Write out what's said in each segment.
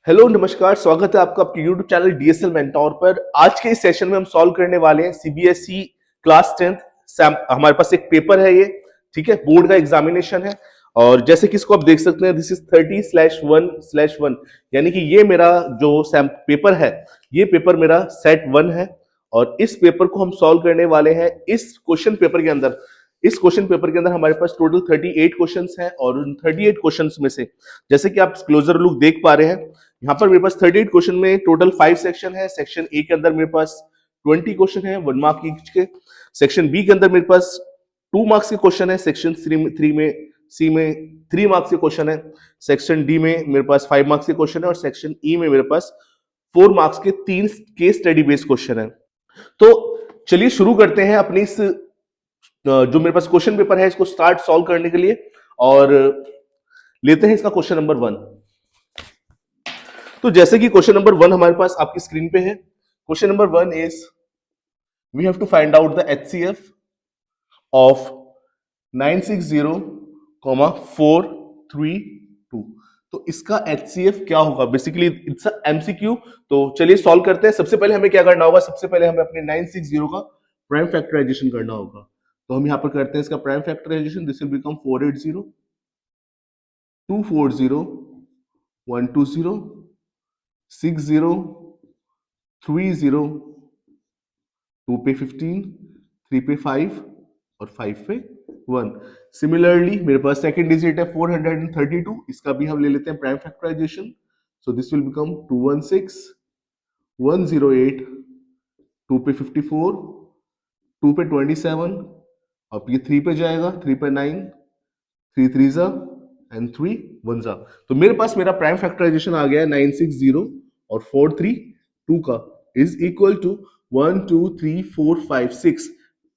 Hello नमस्कार, स्वागत है आपका आपके YouTube चैनल डीएसएल मेंटोर पर। आज के इस सेशन में हम सॉल्व करने वाले हैं सीबीएसई क्लास 10th। हमारे पास एक पेपर है ये, ठीक है, बोर्ड का एग्जामिनेशन है। और जैसे कि इसको आप देख सकते हैं, दिस इज 30/1/1, यानी कि ये मेरा जो सैम पेपर है, ये पेपर मेरा सेट 1 है। और इस पेपर को हम सॉल्व करने वाले हैं। इस क्वेश्चन पेपर के अंदर हमारे पास टोटल 38 क्वेश्चंस हैं, और उन 38 क्वेश्चंस में से, जैसे कि आप क्लोजर लुक देख पा रहे हैं, यहाँ पर मेरे पास 38 क्वेश्चन में टोटल 5 सेक्शन है। सेक्शन ए के अंदर मेरे पास 20 क्वेश्चन है 1 मार्क ईच के। सेक्शन बी के अंदर मेरे पास 2 मार्क्स के क्वेश्चन है। सेक्शन थ्री में सी में 3 मार्क्स के क्वेश्चन है। सेक्शन डी में मेरे पास 5 मार्क्स के क्वेश्चन है, और सेक्शन ई में मेरे पास 4 मार्क्स के 3 केस स्टडी बेस्ड क्वेश्चन है। तो चलिए शुरू करते हैं अपनी इस जो मेरे पास क्वेश्चन पेपर है, इसको स्टार्ट सॉल्व करने के लिए। और लेते हैं इसका क्वेश्चन नंबर 1। तो जैसे कि क्वेश्चन नंबर 1 हमारे पास आपकी स्क्रीन पे है। Question number 1 is we have to find out the HCF of 960,432। तो इसका एचसीएफ क्या होगा? Basically it's a MCQ. तो चलिए सॉल्व करते हैं। सबसे पहले हमें क्या करना होगा? सबसे पहले हमें अपने 960 का प्राइम फैक्टराइजेशन करना होगा। तो हम यहां पर करते हैं इसका prime factorisation. This will become 480, 240, 120, 60, 30, 2 पे 15, 3 पे 5 और 5 पे 1। सिमिलरली मेरे पास सेकंड डिजिट है 432, इसका भी हम ले लेते हैं prime factorisation. So this will become 216, 108, 2 पे 54, 2 पे 27, अब ये 3 पे जाएगा, 3 पे 9, 3 3 जा एंड 3 1 जा। तो मेरे पास मेरा प्राइम फैक्टराइजेशन आ गया है 960 और 432 का is equal to 1 2 3 4 5 6,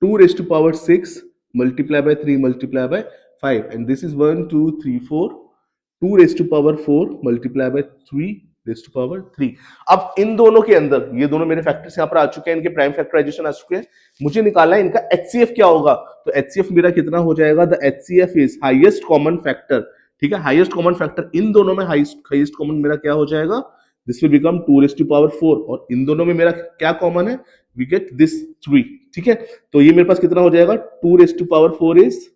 2 raise to power 6 multiply by 3 multiply by 5, and this is 1 2 3 4, 2 raise to power 4 multiply by 3 raise to power 3। अब इन दोनों के अंदर ये दोनों मेरे फैक्टर्स यहाँ पर आ चुके हैं, इनके प्राइम फैक्टराइजेशन आ चुके हैं। मुझे निकालना है इनका एचसीएफ क्या होगा। तो एचसीएफ मेरा कितना हो जाएगा? The HCF is highest common factor. ठीक है, हाईएस्ट कॉमन फैक्टर इन दोनों में हाईएस्ट कॉमन मेरा क्या हो जाएगा? This will become 2 raise to power 4, और इन दोनों में मेरा क्या कॉमन है? We get this 3। ठीक है, तो ये मेरे पास कितना हो जाएगा? 2 raise to power 4 is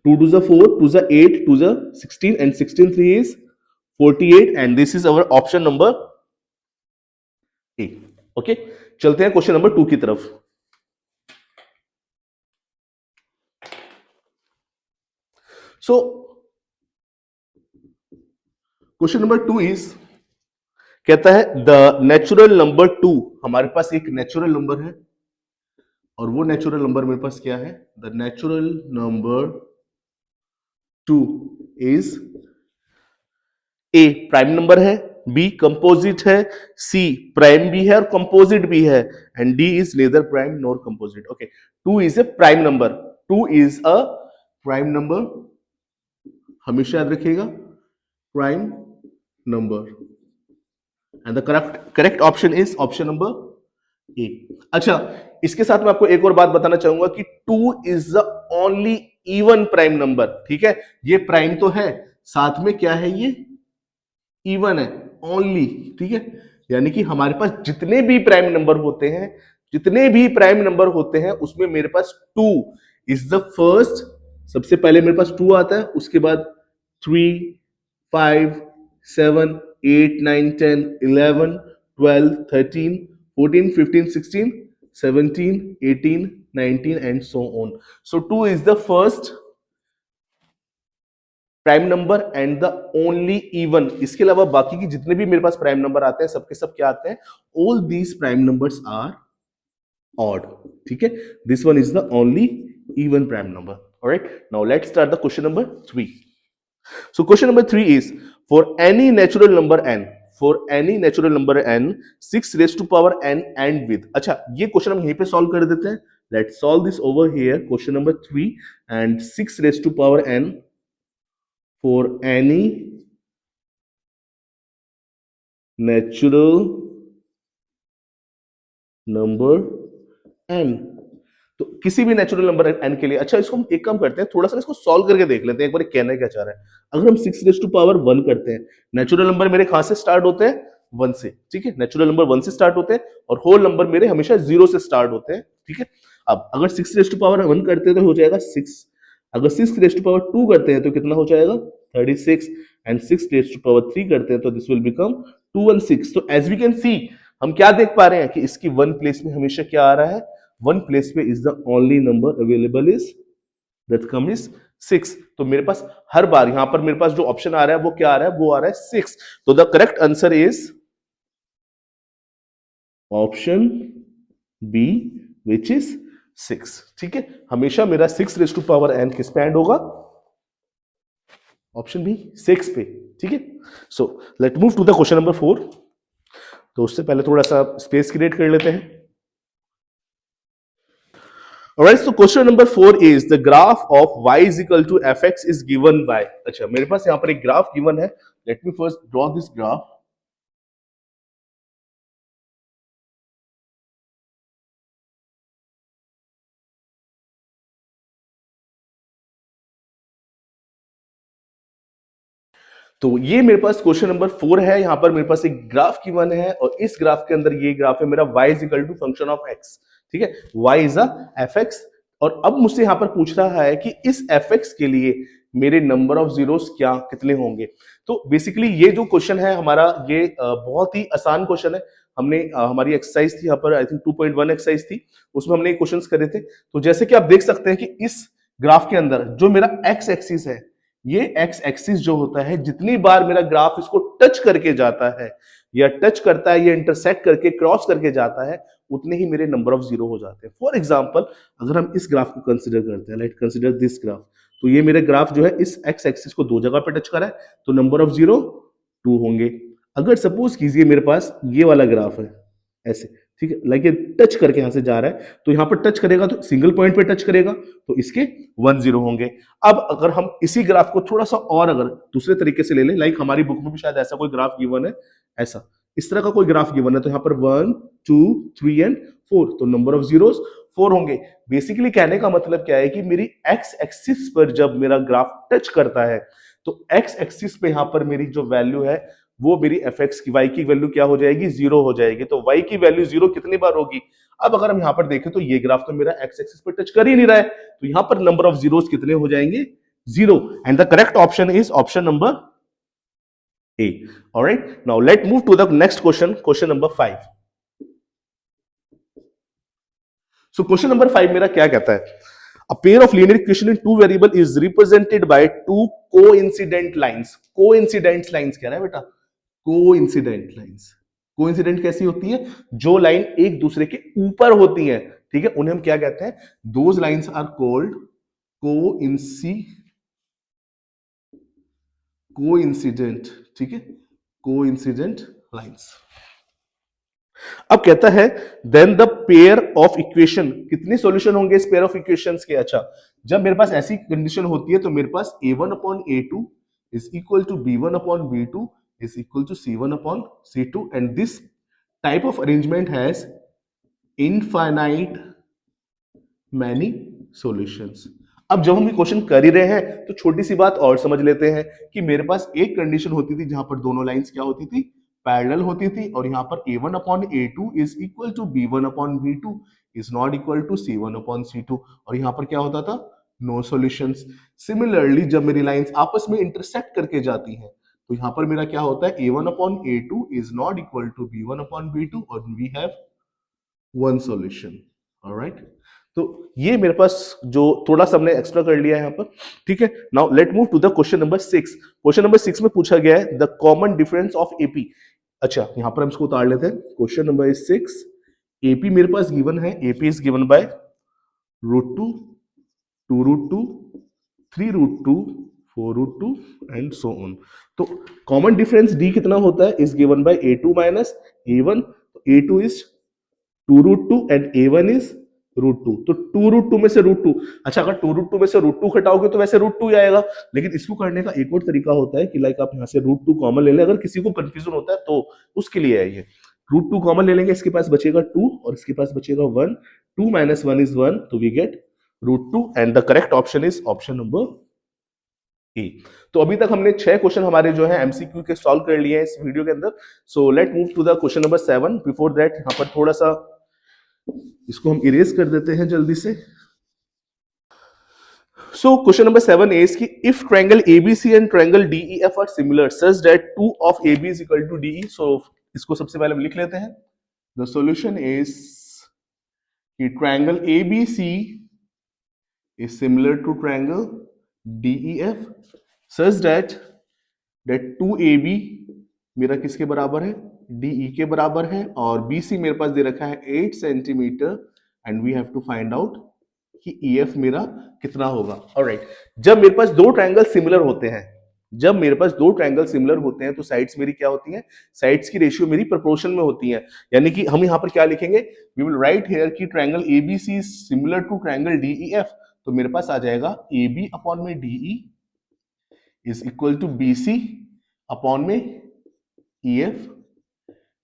2 to the 4, 2 the 8, 2 the 16, and 16 3 is 48, and this is our option number A. Okay, चलते हैं क्वेश्चन नंबर 2 की तरफ। सो क्वेश्चन नंबर 2 इज कहता है द नेचुरल नंबर 2। हमारे पास एक नेचुरल नंबर है, और वो नेचुरल नंबर मेरे पास क्या है? The natural number 2 is a prime number है, बी कंपोजिट है, सी प्राइम भी है और कंपोजिट भी है, and D is nether prime nor composite. Okay, 2 is a prime number. 2 is a prime number, हमेशा याद रखिएगा, prime number, and the correct option is option number ए। अच्छा, इसके साथ मैं आपको एक और बात बताना चाहूंगा कि 2 is the only even prime number. ठीक है, ये प्राइम तो है, साथ में क्या है? ये इवन है, ओनली। ठीक है, यानी कि हमारे पास जितने भी प्राइम नंबर होते हैं, उसमें मेरे पास 2 इज द फर्स्ट। सबसे पहले मेरे पास 2 आता है, उसके बाद 3 5 7 8 9 10 11 12 13 14 15 16 17 18 19 and so on. So 2 is the first prime number and the only even. इसके अलावा बाकी की जितने भी मेरे पास प्राइम नंबर आते हैं, सबके सब क्या आते हैं? All these prime numbers are odd. ठीक है, this one is the only even prime number. Alright, now let's start the question number 3। So question number 3 is for any natural number n, for any natural number n 6 raise to power n and with. अच्छा, ये question हम यहीं पे solve कर देते हैं। Let's solve this over here, question number 3 and 6 raise to power n for any natural number n। तो तो किसी भी नेचुरल नंबर n के लिए, अच्छा इसको हम एक काम करते हैं, थोड़ा सा इसको सॉल्व करके देख लेते हैं, एक बार कहना क्या चाह रहा है। अगर हम 6 रेज टू पावर 1 करते हैं, नेचुरल नंबर मेरे कहां से स्टार्ट होते हैं, 1 से, ठीक है, नेचुरल नंबर 1 से स्टार्ट होते हैं और होल नंबर मेरे हमेशा 0 से स्टार्ट होते हैं, ठीक है। अब अगर 6 रेज टू पावर 1 करते हैं तो हो जाएगा 6, अगर 6 रेज टू पावर 2 करते हैं तो कितना हो जाएगा 36, एंड 6 रेज टू पावर 3 करते हैं तो दिस विल बिकम 216। तो एज वी कैन सी, हम क्या देख पा रहे हैं कि इसकी 1 प्लेस में हमेशा क्या आ रहा है, 1 प्लेस पे is the only number available is that come is 6। तो मेरे पास हर बार यहां पर मेरे पास जो ऑप्शन आ रहा है वो क्या आ रहा है, वो आ रहा है 6। तो the correct answer is option B which is 6, ठीक है। हमेशा मेरा 6 रेज टू पावर n किस पे एंड होगा, ऑप्शन बी 6 पे, ठीक है। So let move to the question number 4। तो उससे पहले थोड़ा सा स्पेस क्रिएट कर लेते हैं। Alright, so question number 4 is the graph of y is equal to fx is given by, अच्छा मेरे पास यहां पर एक ग्राफ गिवन है, let me first draw this graph। तो ये मेरे पास क्वेश्चन नंबर 4 है, यहां पर मेरे पास एक ग्राफ गिवन है और इस ग्राफ के अंदर ये ग्राफ है मेरा y is equal to function of x, ठीक है, y is a fx। और अब मुझसे यहां पर पूछ रहा है कि इस fx के लिए मेरे नंबर ऑफ जीरोस क्या कितने होंगे। तो बेसिकली ये जो क्वेश्चन है हमारा, ये बहुत ही आसान क्वेश्चन है। हमने हमारी एक्सरसाइज थी यहाँ पर, आई थिंक 2.1 एक्सरसाइज थी, उसमें हमने क्वेश्चंस करे थे। तो जैसे कि आप देख सकते हैं कि इस ग्राफ के अंदर जो मेरा एक्स एक्सिस है, ये एक्स एक्सिस जो होता है, जितनी बार मेरा ग्राफ इसको टच करके जाता है या टच करता है या इंटरसेक्ट करके क्रॉस करके जाता है, उतने ही मेरे नंबर ऑफ जीरो हो जाते हैं। फॉर एग्जाम्पल अगर हम इस ग्राफ को कंसिडर करते हैं, लेट कंसिडर दिस ग्राफ, तो ये मेरे ग्राफ जो है इस एक्स एक्सिस को दो जगह पे टच करा है, तो नंबर ऑफ जीरो 2 होंगे। अगर सपोज कीजिए मेरे पास ये वाला ग्राफ है ऐसे, ठीक है, लाइक ये टच करके यहां से जा रहा है, तो यहां पर टच करेगा तो सिंगल पॉइंट पे टच करेगा तो इसके 1 0 होंगे। अब अगर हम इसी ग्राफ को थोड़ा सा और अगर दूसरे तरीके से ले लें, लाइक हमारी बुक में भी शायद ऐसा कोई ग्राफ गिवन है, ऐसा इस तरह का कोई ग्राफ गिवन है, तो यहां पर 1 2 3 एंड 4, तो नंबर ऑफ जीरोस 4 होंगे। बेसिकली कहने का मतलब क्या है कि मेरी एक्स एक्सिस पर जब मेरा ग्राफ टच करता है, तो एक्स एक्सिस पे यहां पर मेरी जो वैल्यू है वो मेरी एफ एक्स की, वाई की वैल्यू क्या हो जाएगी, 0 हो जाएगी। तो वाई की वैल्यू 0 कितनी बार होगी, अब अगर हम यहां पर देखें तो ये ग्राफ तो मेरा एक्स एक्सिस पर टच कर ही नहीं रहा है, तो यहां पर नंबर ऑफ जीरोस कितने हो जाएंगे, 0। And the correct option is option number A. Alright, now let move to the next question, question number 5। So question number 5 मेरा क्या कहता है, a pair of linear equation in two variable is represented by two coincident lines। coincident lines कह रहा है बेटा, coincident lines। coincident कैसी होती है, जो लाइन एक दूसरे के ऊपर होती है, ठीक है, उन्हें हम क्या कहते हैं, those lines are called coincident, ठीक है, coincident lines। अब कहता है then the pair of equation, कितने सॉल्यूशन होंगे इस पेयर ऑफ इक्वेशंस के। अच्छा, जब मेरे पास ऐसी कंडीशन होती है तो मेरे पास a1 upon a2 is equal to b1 upon b2 is equal to c1 upon c2, and this type of arrangement has infinite many solutions. अब जब हम ये क्वेश्चन कर ही रहे हैं तो छोटी सी बात और समझ लेते हैं कि मेरे पास एक कंडीशन होती थी जहां पर दोनों लाइंस क्या होती थी, पैरेलल होती थी, और यहां पर a1 upon a2 is equal to b1 upon b2 is not equal to c1 upon c2, और यहां पर क्या होता था, नो सॉल्यूशंस। सिमिलरली जब मेरी लाइंस आपस में इंटरसेक्ट करके जाती हैं तो यहां पर मेरा क्या होता है, a1 upon a2 is not equal to b1 upon b2 और we have one solution. Alright, तो ये मेरे पास जो थोड़ा सा हमने एक्स्ट्रा कर लिया है यहाँ पर, ठीक है। Now let move to the question number 6। Question number 6 में पूछा गया है the common difference of AP. अच्छा, यहां पर हम इसको उतार लेते हैं, क्वेश्चन नंबर 6, एपी मेरे पास गिवन है, AP is given bye √2 2√2 3√2 4√2 and so on. तो कॉमन डिफरेंस डी कितना होता है, is given bye a2 minus a1, a2 is 2√2 and a1 is √2, तो 2√2 में से √2, अच्छा अगर 2√2 में से √2 घटाओगे तो वैसे √2 ही आएगा, लेकिन इसको करने का एक और तरीका होता है कि लाइक आप यहां से √2 कॉमन ले लें, अगर किसी को कंफ्यूजन होता है तो उसके लिए है ये। रूट टू कॉमन ले लेंगे, इसके पास बचेगा 2 और इसके पास बचेगा 1, 2 माइनस 1 इज 1, तो we get root two and the correct option is option number A. तो अभी तक हमने 6 क्वेश्चन हमारे जो है एमसीक्यू के सॉल्व कर लिए हैं इस वीडियो के अंदर। So let move to the question number 7। Before that यहाँ पर थोड़ा सा इसको हम इरेज कर देते हैं जल्दी से। So question number 7 is कि if triangle ABC and triangle DEF are similar such that 2 of AB is equal to DE, so इसको सबसे पहले हम लिख लेते हैं। The solution is कि triangle ABC is similar to triangle DEF such that 2AB मेरा किसके बराबर है, DE के बराबर है, और BC मेरे पास दे रखा है 8 centimetre and we have to find out कि EF मेरा कितना होगा। ऑलराइट, जब मेरे पास दो ट्रायंगल सिमिलर होते हैं, जब मेरे पास दो ट्रायंगल सिमिलर होते हैं तो साइड्स मेरी क्या होती हैं, साइड्स की रेशियो मेरी प्रोपोर्शन में होती है। यानी कि हम यहाँ पर क्या लिखेंगे, वी विल राइट हियर कि triangle ABC is similar to triangle DEF, तो मेरे पास आ जाएगा AB अपॉन में DE is equal to BC upon में EF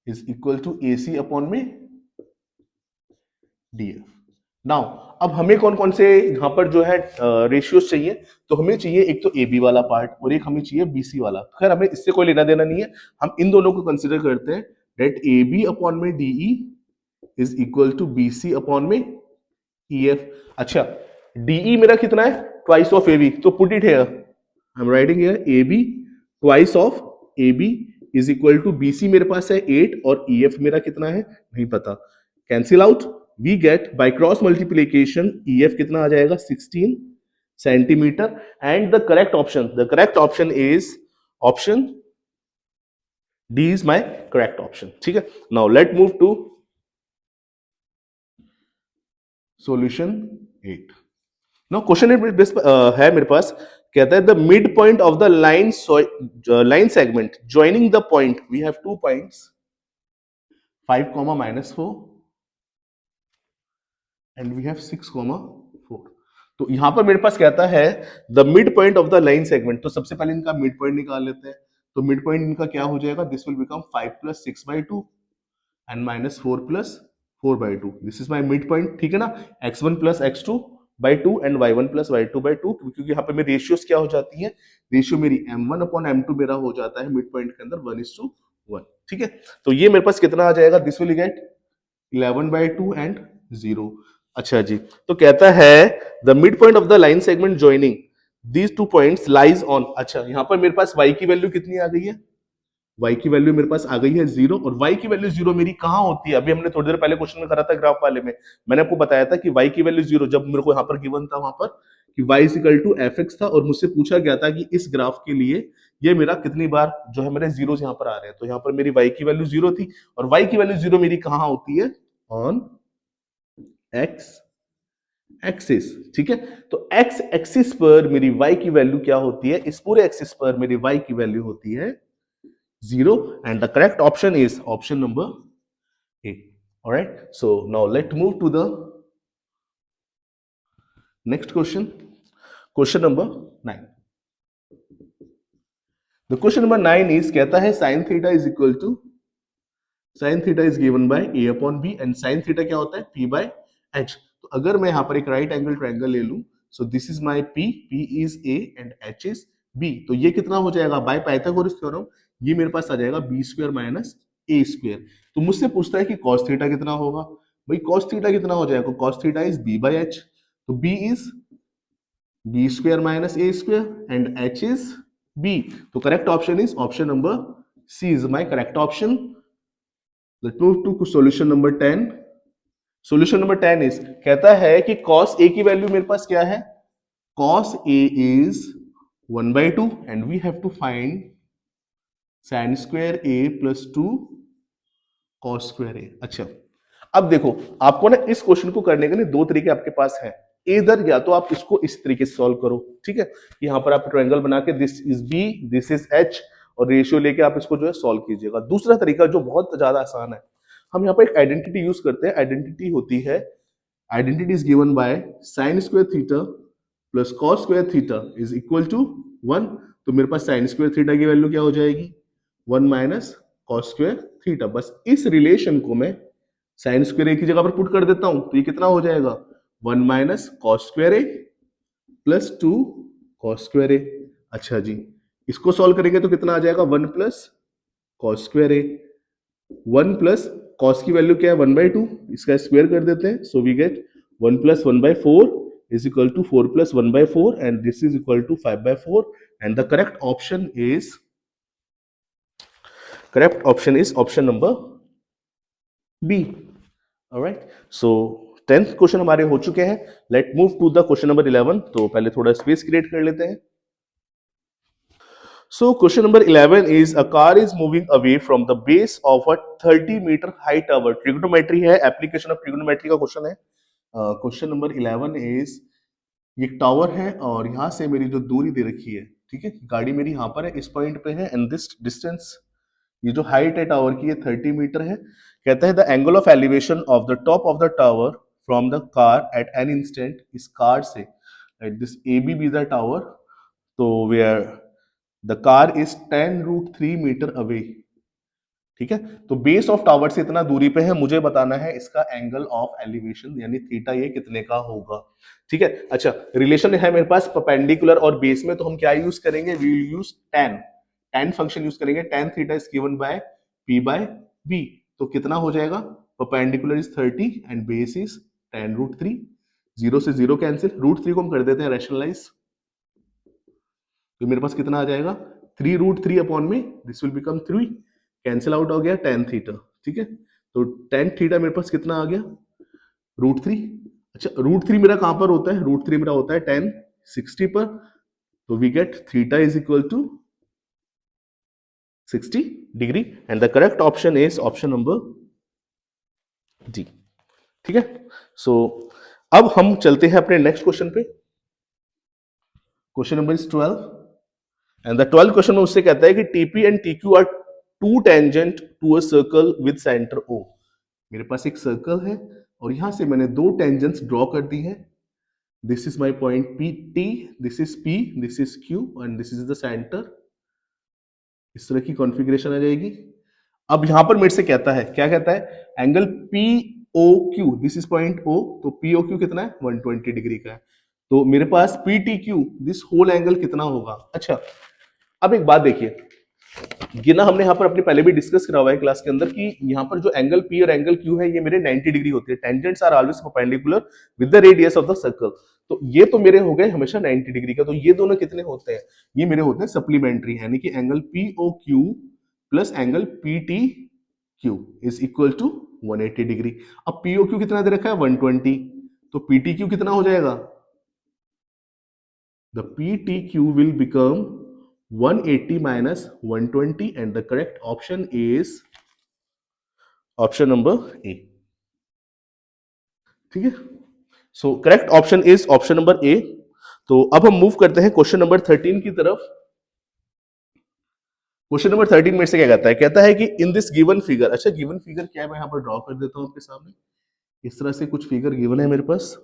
is equal to AC upon में DF। नाउ अब हमें कौन कौन से यहां पर जो है रेशियोज चाहिए, तो हमें चाहिए एक तो AB वाला पार्ट और एक हमें चाहिए BC वाला। खैर हमें इससे कोई लेना देना नहीं है, हम इन दोनों को कंसीडर करते हैं। डेट AB अपॉन में DE is equal to BC upon में EF। अच्छा, DE मेरा कितना है, ट्वाइस ऑफ AB, तो put it here, I am writing here AB twice of AB is equal to BC मेरे पास है 8 और EF मेरा कितना है नहीं पता, cancel out, we get by cross multiplication EF कितना आ जाएगा 16 centimetre and the correct option is option D is my correct option. ठीक है, now let move to solution 8। Now question है मेरे पास, कहता है the mid point of the line segment joining the point, we have 2 points 5, -4 and we have 6, 4। तो यहां पर मेरे पास कहता है the mid point of the line segment, तो सबसे पहले इनका मिड पॉइंट निकाल लेते हैं। तो मिड पॉइंट इनका क्या हो जाएगा, this will become 5 + 6/2 and -4 + 4/2, this is my mid point. ठीक है ना, x1 + x2/2 and y1 + y2/2, क्योंकि यहाँ पे मेरी रेशियोज क्या हो जाती है, रेशियो मेरी m1 अपॉन m2 मेरा हो जाता है मिड पॉइंट के अंदर 1:1। ठीक है, तो ये मेरे पास कितना आ जाएगा, दिस विल गेट 11/2 एंड 0। अच्छा जी, तो कहता है the mid point of the line segment joining these 2 points lies on. अच्छा, यहां पर मेरे पास y की वैल्यू कितनी आ गई है, y की वैल्यू मेरे पास आ गई है 0, और y की वैल्यू 0 मेरी कहां होती है, अभी हमने थोड़ी देर पहले क्वेश्चन में करा था ग्राफ वाले में, मैंने आपको बताया था कि y की वैल्यू 0 जब मेरे को यहां पर गिवन था वहां पर कि y fx था, और मुझसे पूछा गया था कि इस ग्राफ के लिए ये मेरा कितनी बार जो है मेरे जीरोस यहां पर आ रहे हैं, तो यहां पर मेरी y की वैल्यू 0 थी, और y की वैल्यू 0 मेरी कहां होती है, ऑन x एक्सिस। ठीक है, तो x एक्सिस पर मेरी y की वैल्यू क्या होती है, इस पूरे एक्सिस पर मेरी y की वैल्यू होती है 0 and the correct option is option number A. All right, so now let's move to the next question, question number 9. The question number 9 is कहता है sin theta is equal to, sin theta is given by A upon B and sin theta क्या होता है P by H। तो अगर मैं यहाँ पर एक राइट एंगल ट्रायंगल ले लूं, so this is my P is A and H is B, तो ये कितना हो जाएगा बाय पाइथागोरस थ्योरम, ये मेरे पास आ जाएगा b² - a²। तो मुझसे पूछता है कि cos थीटा कितना होगा, भाई cos थीटा कितना हो जाएगा, cos थीटा इज b/h, तो b is b² - a² and h is b, तो correct option is option number C is my correct option. Let's move to solution number 10। सॉल्यूशन number 10 is कहता है कि cos a की value मेरे पास क्या है, cos a is 1/2 and we have to find sin square a plus 2 cos square a। अच्छा, अब देखो आपको ना इस क्वेश्चन को करने के लिए दो तरीके आपके पास है, इधर या तो आप इसको इस तरीके से सॉल्व करो, ठीक है, यहाँ पर आप ट्रायंगल बना के this is b this is h और रेशियो लेके आप इसको जो है सॉल्व कीजिएगा। दूसरा तरीका जो बहुत ज्यादा आसान है, हम यहाँ पर एक आइडेंटिटी यूज करते हैं, आइडेंटिटी होती है, identity is given by sin square theta plus cos square theta is equal to 1, तो मेरे पास sin square थीटा की वैल्यू क्या हो जाएगी 1 - cos square थीटा। बस इस रिलेशन को मैं साइन स्क्वायर ए की जगह पर पुट कर देता हूं, तो ये कितना हो जाएगा, 1 माइनस कॉस स्क्वायर ए प्लस 2 कॉस स्क्वायर ए। अच्छा जी, इसको सॉल्व करेंगे तो कितना आ जाएगा, 1 plus cos square A. 1 plus cos की वैल्यू क्या है, 1/2, इसका स्क्वायर कर देते हैं, so we get 1 plus 1/4 is equal to 4 plus 1/4 and this is equal to 5/4 and the correct option is option number B. Alright, so 10th question हमारे हो चुके हैं। Let move to the question number 11। तो पहले थोड़ा space create कर लेते हैं। So question number 11 is a car is moving away from the base of a 30-meter high tower. Trigonometry है, application of trigonometry का क्वेश्चन है। क्वेश्चन नंबर 11 इज, ये टावर है और यहां से मेरी जो दूरी दे रखी है, ठीक है, गाड़ी मेरी यहां पर है, इस पॉइंट पे है, एंड दिस डिस्टेंस, ये जो हाइट है टावर की, ये 30 मीटर है। कहता है the angle of elevation of the top of the tower from the car at an instant, इस कार से, at this A B B the tower, तो where the car is 10√3 metre away. ठीक है, तो base of tower से इतना दूरी पे है, मुझे बताना है इसका एंगल ऑफ एलिवेशन यानी थीटा ये कितने का होगा। ठीक है, अच्छा, रिलेशन है मेरे पास परपेंडिकुलर और बेस में, तो हम क्या यूज करेंगे, we will use tan function use करेंगे। tan theta is given by p by b, तो कितना हो जाएगा, perpendicular is 30 and base is 10√3, 0 से 0 कैंसिल, √3 को हम कर देते हैं रैशनलाइज, तो मेरे पास कितना आ जाएगा, 3√3 अपॉन में this will become 3, cancel out हो गया tan थीटा। ठीक है, तो tan थीटा मेरे पास कितना आ गया, √3। अच्छा, √3 मेरा कहां पर होता है, √3 मेरा होता है tan 60 पर, तो we get theta is equal to 60 degree and the correct option is option number D. ठीक है, सो अब हम चलते हैं अपने नेक्स्ट क्वेश्चन पे। Question number is 12 and the 12 question में उससे कहता है कि TP and TQ are two tangent to a circle with centre O. मेरे पास एक सर्कल है और यहां से मैंने दो टेंजेंट्स ड्रॉ कर दी है। This is my point P T, this is P, this is Q and this is the centre. इस तरह की कॉन्फ़िगरेशन आ जाएगी। अब यहां पर मेरे से कहता है, क्या कहता है, angle P O Q, this is point O, तो पी ओ क्यू कितना है, 120 डिग्री का है। तो मेरे पास P T Q, this whole angle कितना होगा। अच्छा, अब एक बात देखिए, ये ना हमने यहाँ पर अपने पहले भी डिस्कस करा हुआ है क्लास के अंदर कि यहाँ पर जो एंगल पी और एंगल क्यू है ये मेरे 90 डिग्री होते हैं। Tangents are always perpendicular with the radius of the circle, तो ये तो मेरे हो गए हमेशा 90 डिग्री का, तो ये दोनों कितने होते हैं, ये मेरे होते हैं सप्लीमेंट्री, यानी कि angle P O Q plus angle P T Q is equal to 180 degree. अब पी ओ क्यू कितना दे रखा है, 120, तो पी टी क्यू कितना हो जाएगा, the PTQ will become 180 minus 120 and the correct option is option number A. ठीक है, so correct option is option number A. तो अब हम मूव करते हैं क्वेश्चन नंबर 13 की तरफ। क्वेश्चन नंबर 13 में से क्या कहता है कि इन दिस गिवन फिगर, अच्छा गिवन फिगर क्या है, मैं यहां पर ड्रॉ कर देता हूं आपके सामने। इस तरह से कुछ फिगर गिवन है मेरे पास,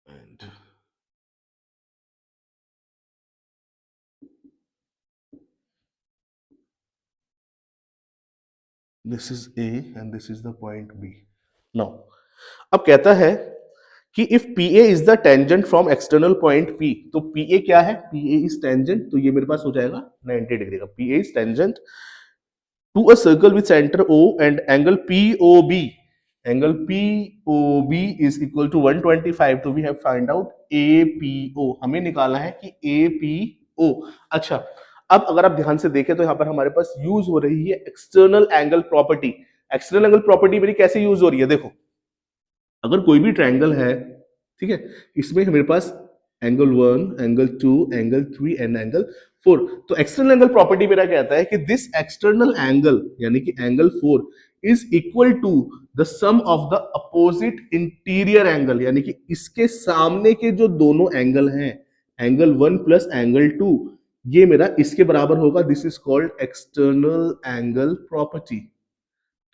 and this is A and this is the point B. Now अब कहता है कि if PA is the tangent from external point P, तो PA क्या है, PA इज टेंजेंट, तो ये मेरे पास हो जाएगा 90 डिग्री का। PA is tangent to a circle with centre O and angle POB, angle POB is equal to 125, तो we have find out APO, हमें निकालना है कि APO। अच्छा, अब अगर आप ध्यान से देखें तो यहां पर हमारे पास यूज हो रही है external angle property. External angle property मेरी कैसे यूज हो रही है, देखो, अगर कोई भी ट्रायंगल है, ठीक है, इसमें मेरे पास angle 1, angle 2, angle 3 and angle 4, तो एक्सटर्नल एंगल प्रॉपर्टी मेरा कहता है कि दिस एक्सटर्नल एंगल यानी कि angle 4 is equal to the sum of the opposite interior angle, यानी कि इसके सामने के जो दोनों एंगल हैं, एंगल 1 प्लस एंगल 2, ये मेरा इसके बराबर होगा। This is called external angle property.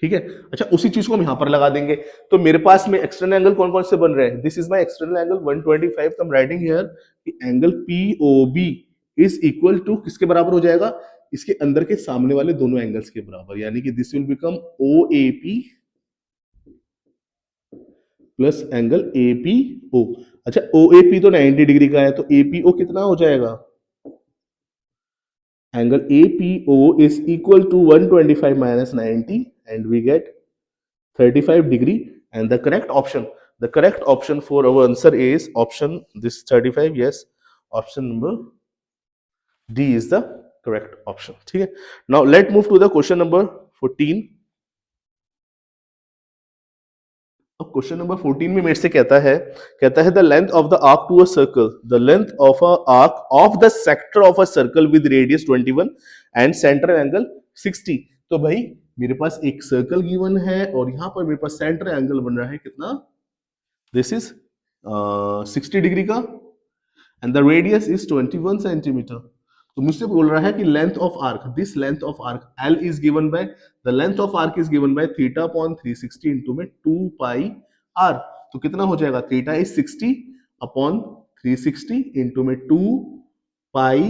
ठीक है, अच्छा, उसी चीज को हम यहां पर लगा देंगे, तो मेरे पास में एक्सटर्नल एंगल कौन कौन से बन रहे हैं, this is my external angle 125, तो आई एम राइटिंग हियर कि angle POB is equal to किसके बराबर हो जाएगा, इसके अंदर के सामने वाले दोनों एंगल्स के बराबर, यानी कि this will become O A P plus angle A P O. अच्छा ओ ए पी तो 90 डिग्री का है, तो ए पी ओ कितना हो जाएगा, angle A P O is equal to 125 minus 90 and we get 35 degree, and the correct option for our answer is option this 35, yes, option number D is the correct option, ठीक है। Now let move to the question number 14। अब question number 14 में मेरे से कहता है the length of the arc to a circle, the length of a arc of the sector of a circle with radius 21 and centre angle 60। तो भाई मेरे पास एक सर्कल गिवन है और यहां पर मेरे पास सेंटर एंगल बन रहा है कितना, दिस इज 60 डिग्री का and the radius is 21 centimetre. तो मुझसे बोल रहा है कि length of arc, this length of arc L is given bye, the length of arc is given by theta upon 360 into में 2 पाई आर। तो कितना हो जाएगा, थीटा इज 60 अपॉन 360 इंटू में 2 pi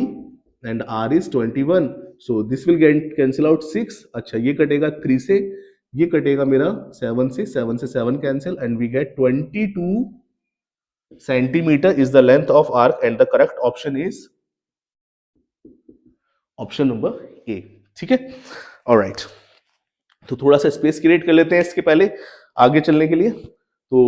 and R is 21, so this will get cancel out 6। अच्छा ये कटेगा 3 से, ये कटेगा मेरा 7 से, 7 से 7 cancel and we get 22 centimetre is the length of arc and the correct option is option number A, ठीक है। ऑलराइट, तो थोड़ा सा स्पेस क्रिएट कर लेते हैं इसके पहले आगे चलने के लिए। तो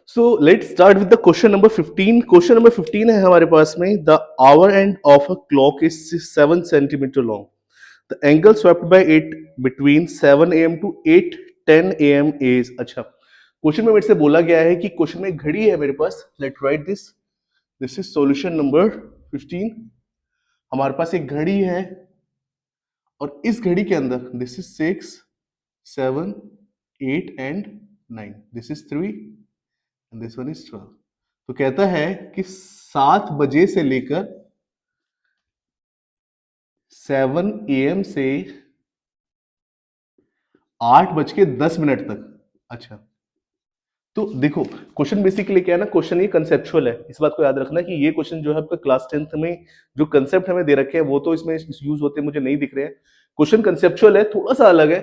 so let's start with the question number 15। Question number 15 है हमारे पास में, the hour hand of a clock is 7 centimetre long, the angle swept by it between 7 AM to 8:10 AM is. अच्छा क्वेश्चन में मेरे से बोला गया है कि क्वेश्चन में घड़ी है मेरे पास, let write this, this is solution number 15। हमारे पास एक घड़ी है और इस घड़ी के अंदर this is 6 7 8 and 9, this is 3 and this one is 12। तो कहता है कि 7 बजे से लेकर 7 AM से 8:10 तक। अच्छा तो देखो क्वेश्चन बेसिकली क्या है ना, क्वेश्चन ये कंसेप्चुअल है, इस बात को याद रखना कि ये क्वेश्चन जो है आपका क्लास 10th में जो कंसेप्ट हमें दे रखे हैं वो तो इसमें यूज होते मुझे नहीं दिख रहे हैं, क्वेश्चन कंसेप्चुअल है, थोड़ा सा अलग है।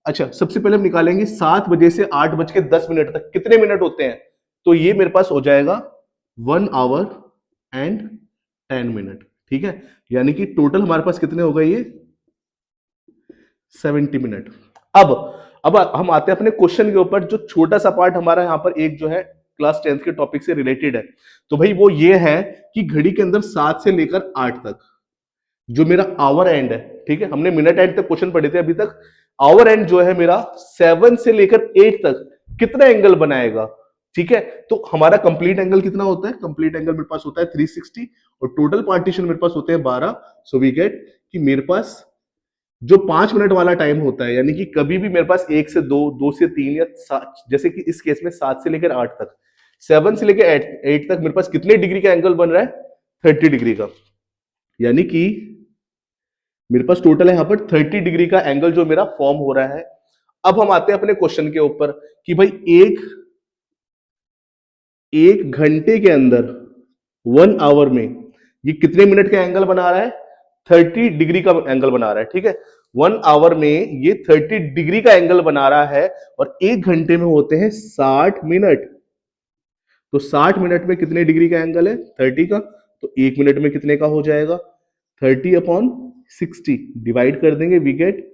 अच्छा सबसे पहले हम निकालेंगे 7 बजे से 8:10 तक कितने मिनट होते हैं, तो ये मेरे पास हो जाएगा 1 आवर एंड 10 मिनट, ठीक है, यानी कि टोटल हमारे पास कितने हो गए, ये 70 मिनट। अब हम आते हैं अपने क्वेश्चन के ऊपर, जो छोटा सा पार्ट हमारा यहाँ पर एक जो है क्लास 10th के टॉपिक से रिलेटेड है। तो भाई वो ये है कि घड़ी के अंदर 7 से लेकर 8 तक जो मेरा आवर एंड है, ठीक है, हमने मिनट एंड तक क्वेश्चन पढ़े थे अभी तक, आवर एंड जो है मेरा 7 से लेकर 8 तक कितना एंगल बनाएगा, ठीक है। तो हमारा कंप्लीट एंगल कितना होता है, कंप्लीट एंगल मेरे पास होता है 360 और टोटल पार्टीशन मेरे पास होते हैं 12, सो वी गेट कि मेरे पास जो 5 मिनट वाला टाइम होता है, यानी कि कभी भी मेरे पास 1 से 2, 2 से 3 या 7, जैसे कि इस केस में 7 से लेकर 8 तक, 7 से लेकर 8 तक मेरे पास कितने डिग्री का एंगल बन रहा है, 30 डिग्री का, यानी कि मेरे पास टोटल है यहां पर 30 डिग्री का एंगल जो मेरा फॉर्म हो रहा है। अब हम आते हैं अपने क्वेश्चन के ऊपर कि भाई एक घंटे के अंदर 1 आवर में ये कितने मिनट का एंगल बना रहा है, 30 डिग्री का एंगल बना रहा है, ठीक है। 1 आवर में ये 30 डिग्री का एंगल बना रहा है और 1 घंटे में होते हैं 60 मिनट। तो 60 मिनट में कितने डिग्री का एंगल है, 30 का, तो 1 मिनट में कितने का हो जाएगा, 30 अपॉन 60 डिवाइड कर देंगे, वी गेट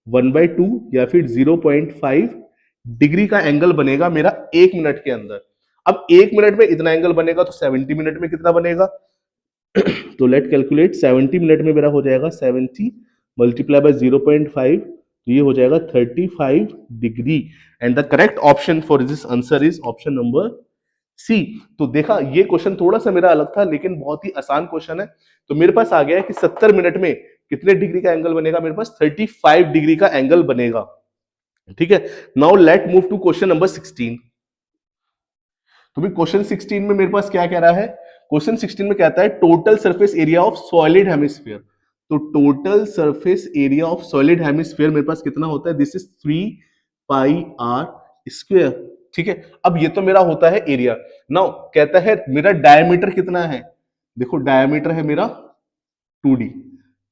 1/2 या फिर 0.5 डिग्री का एंगल बनेगा मेरा 1 मिनट के अंदर। अब 1 मिनट में इतना एंगल बनेगा तो 70 मिनट में कितना बनेगा, तो लेट कैलकुलेट, 70 मिनट में मेरा हो जाएगा 70 मल्टीप्लाई बाय 0.5, तो ये हो जाएगा 35 degree and the correct option for this answer is option number C. तो देखा ये क्वेश्चन थोड़ा सा मेरा अलग था लेकिन बहुत ही आसान क्वेश्चन है। तो मेरे पास आ गया है कि 70 मिनट में कितने डिग्री का एंगल बनेगा, मेरे पास 35 डिग्री का एंगल बनेगा, ठीक है। Now let move to question number 16। तो भी क्वेश्चन 16 में मेरे पास क्या कह रहा है, क्वेश्चन 16 में कहता है total surface area of solid hemisphere. तो total surface area of solid hemisphere मेरे पास कितना होता है, this is 3 pi R square, ठीक है। अब ये तो मेरा होता है एरिया। नाउ कहता है मेरा डायमीटर कितना है, देखो डायमीटर है मेरा 2d,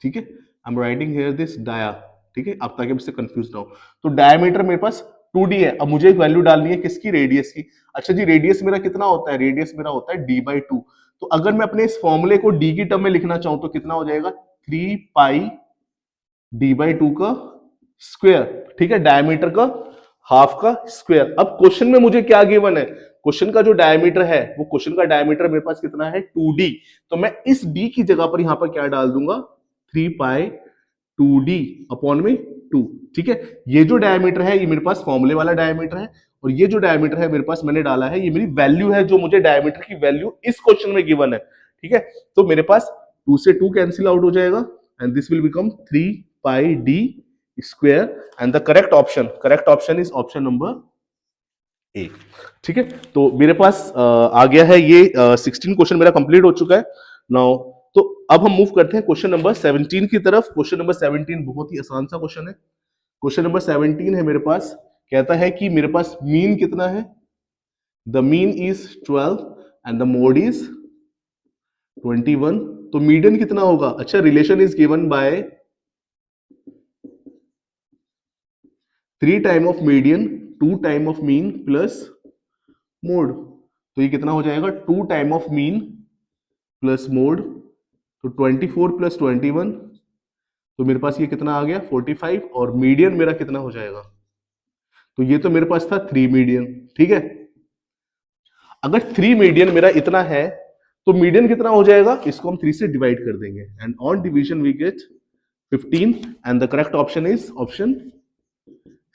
ठीक है, I am writing here this dia, ठीक है, अब ताकि मुझसे कंफ्यूज ना हो। तो डायमीटर मेरे पास 2d है। अब मुझे एक वैल्यू डालनी है किसकी, रेडियस की। अच्छा जी, रेडियस मेरा कितना होता है, रेडियस मेरा होता है d/2। तो अगर मैं अपने इस फॉर्मूले को d की टर्म में लिखना चाहूं तो कितना हो जाएगा, 3 पाई d/2 का स्क्वायर, ठीक है, डायमीटर का हाफ का स्क्वायर। अब क्वेश्चन में मुझे क्या गिवन है, क्वेश्चन का जो डायमीटर है, वो क्वेश्चन का डायमीटर मेरे पास कितना है, 2d। तो मैं इस d की जगह पर यहां पर क्या डाल दूंगा, 3 पाई 2d अपॉन में 2, ठीक है। ये जो डायमीटर है ये मेरे पास फॉर्मूले वाला डायमीटर है, और ये जो डायमीटर है मेरे पास मैंने डाला है, ये मेरी वैल्यू है, जो मुझे डायमीटर की वैल्यू इस क्वेश्चन में गिवन है, ठीक है। तो मेरे पास 2 से 2 कैंसिल आउट हो जाएगा, and this will become 3 pi d square, and the correct option is option number A, ठीक है। तो मेरे पास आ गया है ये 16 क्वेश्चन मेरा कंप्लीट हो चुका है नाउ। तो अब हम मूव करते हैं क्वेश्चन नंबर 17 की तरफ। क्वेश्चन नंबर 17 बहुत ही आसान सा क्वेश्चन है। क्वेश्चन नंबर 17 है मेरे पास, कहता है कि मेरे पास मीन कितना है, the mean is 12 and the mode is 21। तो मीडियन कितना होगा, अच्छा, relation is given bye 3 time of median 2 time of mean plus mode. तो ये कितना हो जाएगा, 2 time of mean plus mode, तो 24 प्लस 21, तो मेरे पास ये कितना आ गया 45, और मीडियन मेरा कितना हो जाएगा, तो ये तो मेरे पास था 3 मीडियन, ठीक है। अगर 3 मीडियन मेरा इतना है तो मीडियन कितना हो जाएगा, इसको हम 3 से डिवाइड कर देंगे, and on division we get 15, and the correct option is option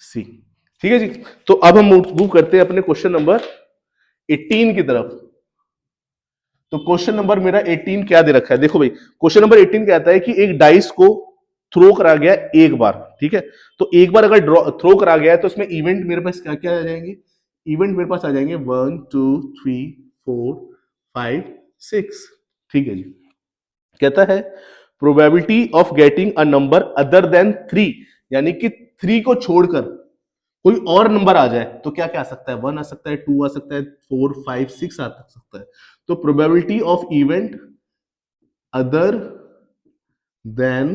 C, ठीक है जी। तो अब हम मूव करते हैं अपने क्वेश्चन नंबर 18 की तरफ। तो क्वेश्चन नंबर मेरा 18 क्या दे रखा है, देखो भाई, क्वेश्चन नंबर 18 कहता है कि एक डाइस को थ्रो करा गया एक बार, ठीक है। तो एक बार अगर थ्रो करा गया है तो उसमें इवेंट मेरे पास क्या क्या आ जाएंगे, इवेंट मेरे पास आ जाएंगे 1 2 3 4 5 6, ठीक है जी। कहता है probability of getting a number other than 3, यानी कि 3 को छोड़कर कोई और नंबर आ जाए तो क्या क्या आ सकता है, 1 आ सकता है, 2 आ सकता है, 4 5 6 आ सकता है। तो probability of event other than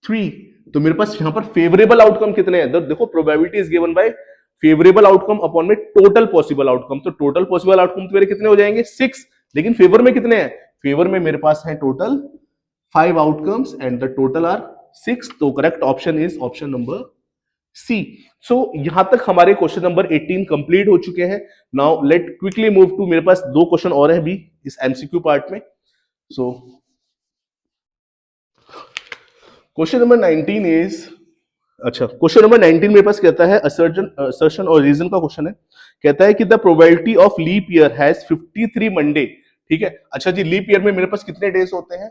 3, तो मेरे पास यहां पर फेवरेबल आउटकम कितने हैं, देखो probability is given bye favourable outcome upon में टोटल पॉसिबल आउटकम। तो टोटल पॉसिबल आउटकम तो मेरे कितने हो जाएंगे 6, लेकिन फेवर में कितने हैं, फेवर में मेरे पास है total 5 outcomes, and the total are 6। तो correct option is option number C. So यहां तक हमारे क्वेश्चन नंबर 18 कंप्लीट हो चुके हैं। Now let quickly move to, मेरे पास 2 क्वेश्चन और है भी इस एमसीक्यू पार्ट में। सो क्वेश्चन नंबर 19 इज, अच्छा, क्वेश्चन नंबर 19 मेरे पास कहता है असर्शन और रीजन का क्वेश्चन है। कहता है कि the probability of leap year has 53 Monday, ठीक है। अच्छा जी, लीप ईयर में मेरे पास कितने डेज होते हैं,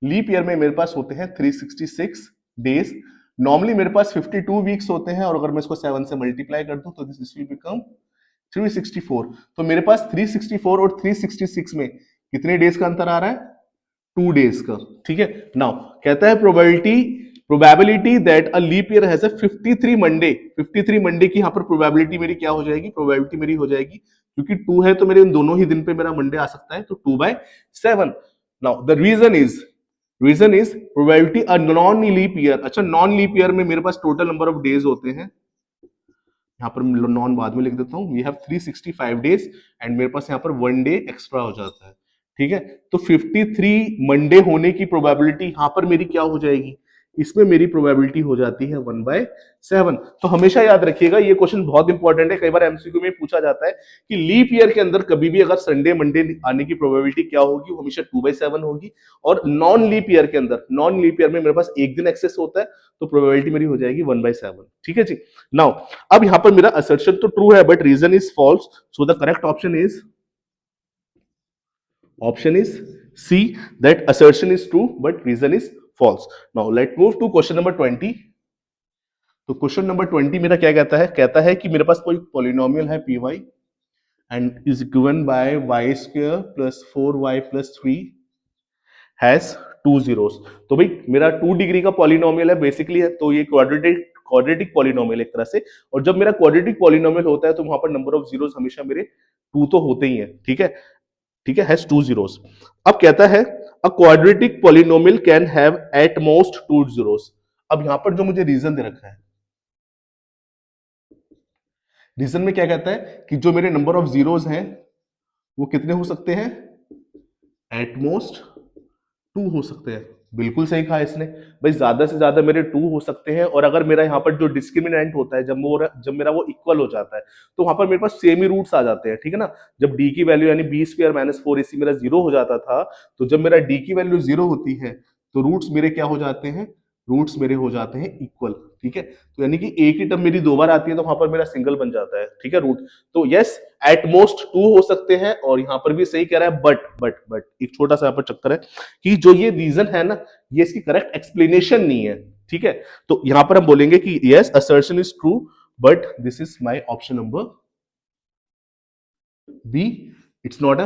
लीप ईयर में मेरे पास होते हैं 366 डेज। नॉर्मली मेरे पास 52 वीक्स होते हैं, और अगर मैं इसको 7 से मल्टीप्लाई कर दूं तो दिस विल बिकम 364। तो मेरे पास 364 और 366 में कितने डेज का अंतर आ रहा है, 2 डेज का, ठीक है। नाउ कहता है probability that a leap year has a 53 Monday, 53 Monday की यहां पर प्रोबेबिलिटी मेरी क्या हो जाएगी, प्रोबेबिलिटी मेरी हो जाएगी, क्योंकि 2 है तो मेरे इन दोनों ही दिन पे मेरा मंडे आ सकता है, तो 2/7। Now the reason is probability a non leap year. अच्छा, नॉन लीप ईयर में मेरे पास टोटल नंबर ऑफ डेज होते हैं, यहाँ पर नॉन बाद में लिख देता हूँ, वी हैव 365 डेज, एंड मेरे पास यहाँ पर 1 डे एक्स्ट्रा हो जाता है, ठीक है। तो 53 मंडे होने की प्रोबेबिलिटी यहाँ पर मेरी क्या हो जाएगी, इसमें मेरी प्रोबेबिलिटी हो जाती है 1/7। तो हमेशा याद रखिएगा, ये क्वेश्चन बहुत इंपॉर्टेंट है, कई बार एमसीक्यू में पूछा जाता है कि लीप ईयर के अंदर कभी भी अगर संडे मंडे आने की प्रोबेबिलिटी क्या होगी, वो हमेशा 2/7 होगी, और नॉन लीप ईयर के अंदर, नॉन लीप ईयर में मेरे पास एक दिन एक्सेस होता है, तो प्रोबेबिलिटी मेरी हो जाएगी 1/7, ठीक है जी। नाउ अब यहां पर मेरा असर्शन तो ट्रू है but reason is false, so the correct option is C, that assertion is true but reason is false. Now let's move to question number 20. तो क्वेश्चन नंबर 20 मेरा क्या कहता है कि मेरे पास कोई पॉलिनोमियल है p y and is given by y square plus 4y plus 3 has 2 zeros. तो भाई मेरा 2 डिग्री का पॉलिनोमियल है बेसिकली है, तो ये क्वाड्रेटिक पॉलिनोमियल एक तरह से, और जब मेरा क्वाड्रेटिक पॉलिनोमियल होता है तो वहां पर नंबर ऑफ जीरोस हमेशा मेरे 2 तो होते ही हैं, ठीक है। ठीक है, हैज टू जीरोस। अब कहता है a quadratic polynomial can have at most two zeros. अब यहां पर जो मुझे रीजन दे रखा है, रीजन में क्या कहता है कि जो मेरे नंबर ऑफ जीरोस हैं वो कितने हो सकते हैं, एट मोस्ट टू हो सकते हैं। बिल्कुल सही कहा इसने, भाई ज्यादा से ज्यादा मेरे टू हो सकते हैं। और अगर मेरा यहाँ पर जो डिस्क्रिमिनेंट होता है, जब मेरा वो इक्वल हो जाता है, तो वहां पर मेरे पास सेम ही रूट्स आ जाते हैं, ठीक है ना। जब डी की वैल्यू यानी B square minus four AC मेरा जीरो हो जाता था, तो जब मेरा डी की वैल्यू जीरो होती है तो रूट्स मेरे क्या हो जाते हैं, रूट्स मेरे हो जाते हैं इक्वल, ठीक है। तो यानी कि एक ही टर्म मेरी दो बार आती है तो वहां पर मेरा सिंगल बन जाता है, ठीक है, रूट। तो यस, एट मोस्ट टू हो सकते हैं। और यहां पर भी सही कह रहा है, बट एक छोटा सा यहाँ पर चक्कर है कि जो ये रीजन है ना, ये इसकी करेक्ट एक्सप्लेनेशन नहीं है, ठीक है। तो यहां पर हम बोलेंगे कि yes assertion is true, but this is my option number B, it's not a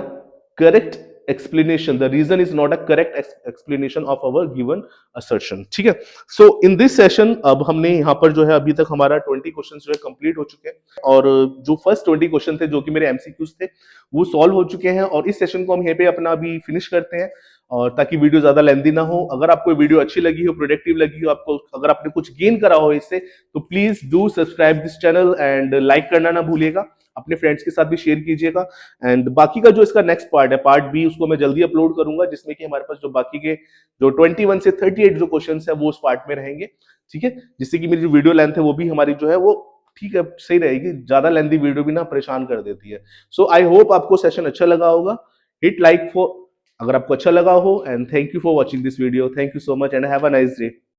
correct explanation. The reason is not a correct explanation of our given assertion, ठीक है। so in this session अब हमने यहाँ पर जो है अभी तक हमारा 20 क्वेश्चन जो है कंप्लीट हो चुके हैं। और जो फर्स्ट 20 क्वेश्चन थे जो कि मेरे एमसीक्यूज थे वो सॉल्व हो चुके हैं। और इस सेशन को हम यहीं पे अपना अभी फिनिश करते हैं, और ताकि वीडियो ज्यादा लेंथी ना हो। अगर आपको वीडियो अच्छी लगी हो, प्रोडक्टिव लगी हो, आपको अगर आपने कुछ गेन करा हो इससे, तो please do subscribe this channel and like करना ना भूलिएगा। अपने फ्रेंड्स के साथ भी शेयर कीजिएगा। एंड बाकी का जो इसका नेक्स्ट पार्ट है, पार्ट बी, उसको मैं जल्दी अपलोड करूंगा, जिसमें कि हमारे पास जो बाकी के जो 21 से 38 जो क्वेश्चन है वो उस पार्ट में रहेंगे, ठीक है। जिससे कि मेरी जो वीडियो लेंथ है वो भी हमारी जो है वो ठीक है, सही रहेगी। ज्यादा लेंथी वीडियो भी ना परेशान कर देती है। सो आई होप आपको सेशन अच्छा लगा होगा। हिट लाइक फॉर अगर आपको अच्छा लगा हो, and thank you for watching this video. Thank you so much and have a nice day.